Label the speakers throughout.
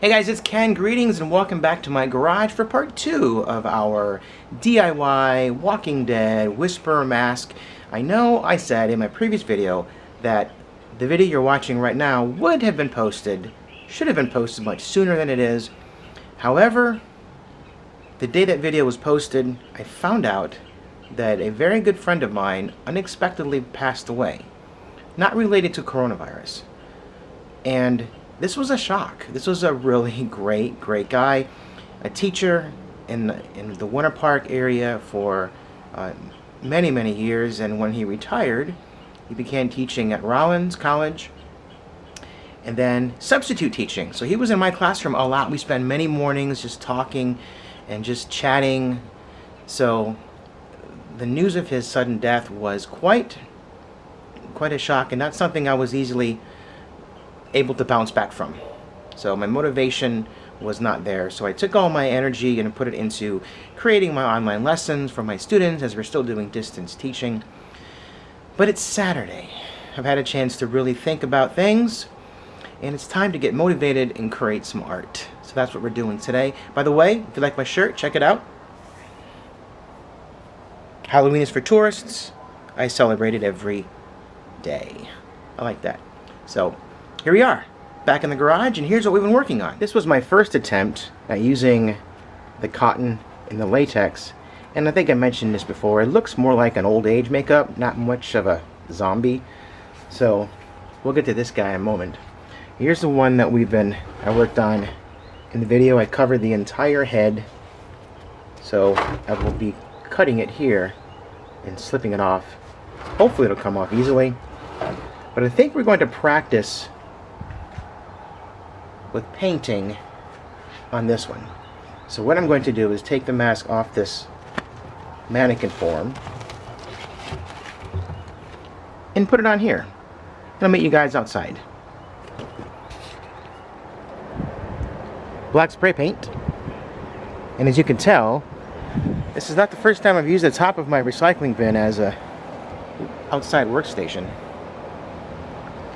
Speaker 1: Hey guys, it's Ken. Greetings and welcome back to my garage for part 2 of our DIY Walking Dead Whisperer mask. I know I said in my previous video that the video you're watching right now would have been posted, should have been posted much sooner than it is. However, the day that video was posted, I found out that a very good friend of mine unexpectedly passed away. Not related to coronavirus. And this was a shock. This was a really great guy, a teacher in the Winter Park area for many years, and when he retired, he began teaching at Rollins College and then substitute teaching. So he was in my classroom a lot. We spent many mornings just talking and just chatting. So the news of his sudden death was quite a shock, and not something I was easily able to bounce back from. So my motivation was not there. So I took all my energy and put it into creating my online lessons for my students as we're still doing distance teaching. But it's Saturday. I've had a chance to really think about things, and it's time to get motivated and create some art. So that's what we're doing today. By the way, if you like my shirt, check it out. Halloween is for tourists. I celebrate it every day. I like that. So here we are, back in the garage, and here's what we've been working on. This was my first attempt at using the cotton and the latex, and I think I mentioned this before. It looks more like an old age makeup, not much of a zombie. So we'll get to this guy in a moment. Here's the one that I worked on in the video. I covered the entire head, so I will be cutting it here and slipping it off. Hopefully it'll come off easily, but I think we're going to practice with painting on this one. So what I'm going to do is take the mask off this mannequin form and put it on here. And I'll meet you guys outside. Black spray paint. And as you can tell, this is not the first time I've used the top of my recycling bin as a outside workstation.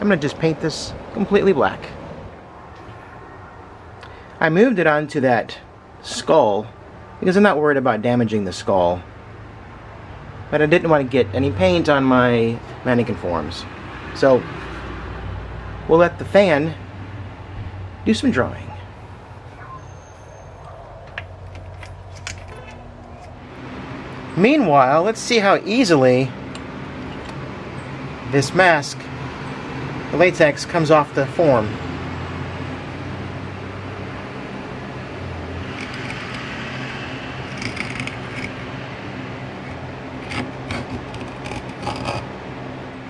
Speaker 1: I'm going to just paint this completely black. I moved it onto that skull because I'm not worried about damaging the skull, but I didn't want to get any paint on my mannequin forms. So we'll let the fan do some drawing. Meanwhile, let's see how easily this mask, the latex, comes off the form.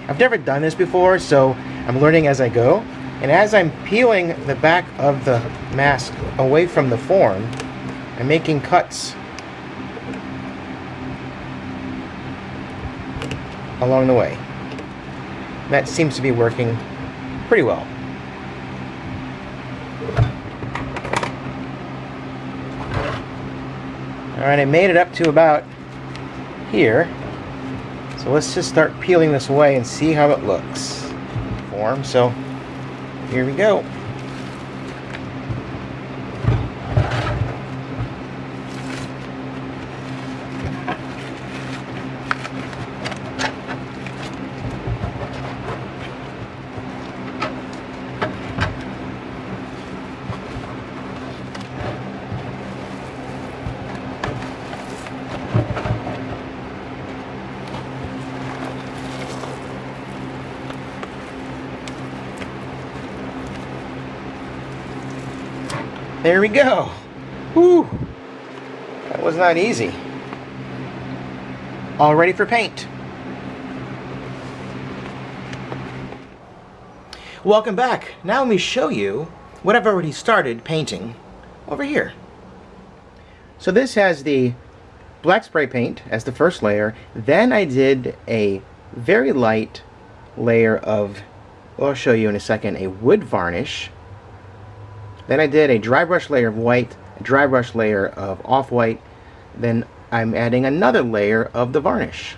Speaker 1: I've never done this before, so I'm learning as I go. And as I'm peeling the back of the mask away from the form, I'm making cuts along the way. That seems to be working pretty well. Alright, I made it up to about here. So let's just start peeling this away and see how it looks. Form, so here we go. There we go. Whew. That was not easy. All ready for paint. Welcome back. Now let me show you what I've already started painting over here. So this has the black spray paint as the first layer. Then I did a very light layer of, well, I'll show you in a second, a wood varnish. Then I did a dry brush layer of white, a dry brush layer of off-white. Then I'm adding another layer of the varnish.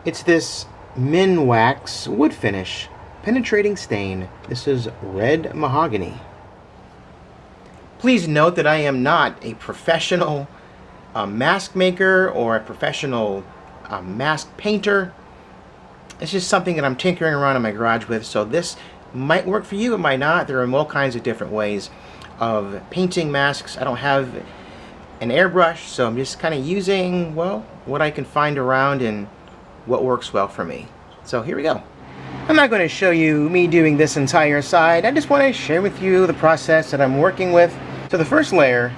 Speaker 1: It's this Minwax wood finish penetrating stain. This is red mahogany. Please note that I am not a professional mask maker or a professional mask painter. It's just something that I'm tinkering around in my garage with, so this might work for you, it might not. There are all kinds of different ways of painting masks. I don't have an airbrush, so I'm just kind of using, well, what I can find around and what works well for me. So here we go. I'm not going to show you me doing this entire side. I just want to share with you the process that I'm working with. So the first layer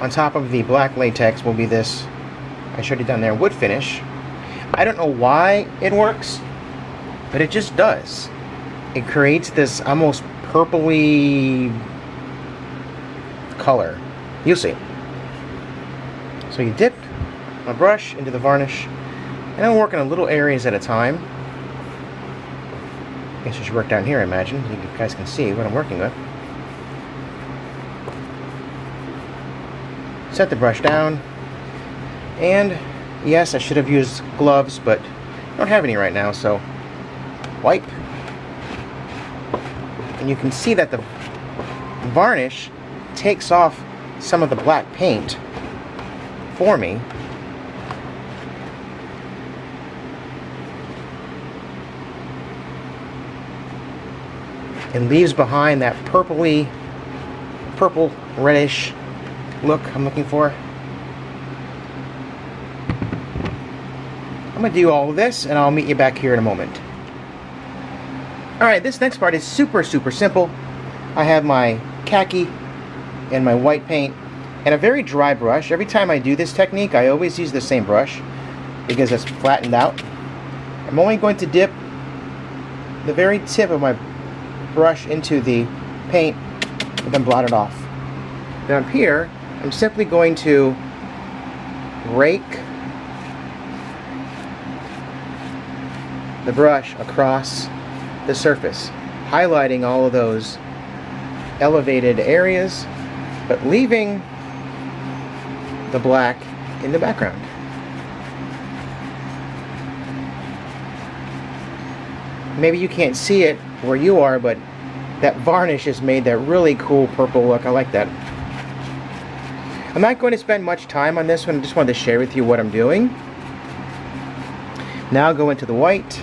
Speaker 1: on top of the black latex will be this, I showed you down there, wood finish. I don't know why it works, but it just does. It creates this almost purpley color. You'll see. So you dip my brush into the varnish, and I'm working in little areas at a time. I guess I should work down here, I imagine. You guys can see what I'm working with. Set the brush down, and yes, I should have used gloves, but I don't have any right now, so wipe. And you can see that the varnish takes off some of the black paint for me. And leaves behind that purple reddish look I'm looking for. I'm going to do all of this and I'll meet you back here in a moment. Alright, this next part is super simple. I have my khaki and my white paint and a very dry brush. Every time I do this technique, I always use the same brush because it's flattened out. I'm only going to dip the very tip of my brush into the paint and then blot it off. Then up here, I'm simply going to rake the brush across the surface, highlighting all of those elevated areas, but leaving the black in the background. Maybe you can't see it where you are, but that varnish has made that really cool purple look. I like that. I'm not going to spend much time on this one. I just wanted to share with you what I'm doing. Now go into the white.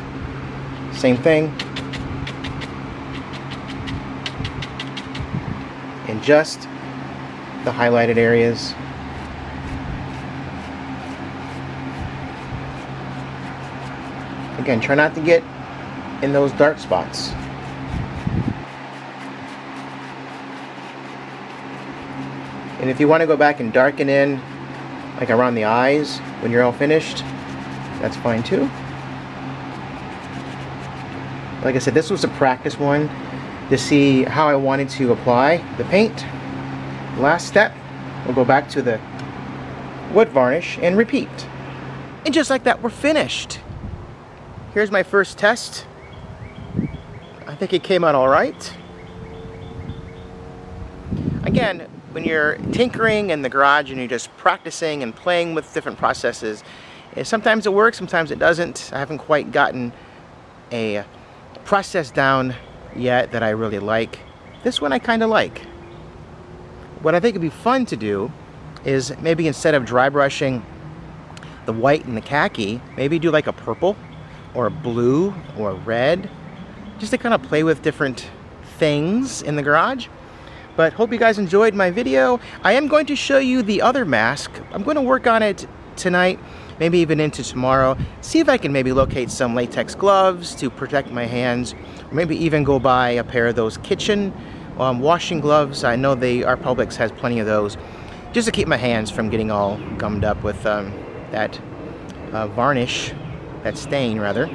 Speaker 1: Same thing. And just the highlighted areas. Again, try not to get in those dark spots. And if you want to go back and darken in, like around the eyes, when you're all finished, that's fine too. Like I said, this was a practice one to see how I wanted to apply the paint. Last step, we'll go back to the wood varnish and repeat. And just like that, we're finished. Here's my first test. I think it came out all right. Again, when you're tinkering in the garage and you're just practicing and playing with different processes, sometimes it works, sometimes it doesn't. I haven't quite gotten a process down yet that I really like. This one I kind of like. What I think would be fun to do is maybe instead of dry brushing the white and the khaki, maybe do like a purple or a blue or a red, just to kind of play with different things in the garage. But hope you guys enjoyed my video. I am going to show you the other mask. I'm going to work on it tonight, maybe even into tomorrow. See if I can maybe locate some latex gloves to protect my hands. Or maybe even go buy a pair of those kitchen washing gloves. I know our Publix has plenty of those. Just to keep my hands from getting all gummed up with that varnish, that stain rather.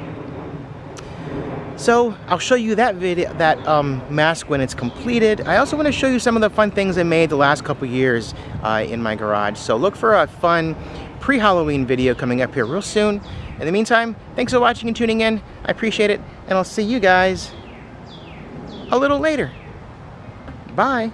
Speaker 1: So I'll show you that mask when it's completed. I also want to show you some of the fun things I made the last couple years in my garage. So look for a fun pre-Halloween video coming up here real soon. In the meantime, thanks for watching and tuning in. I appreciate it, and I'll see you guys a little later. Bye.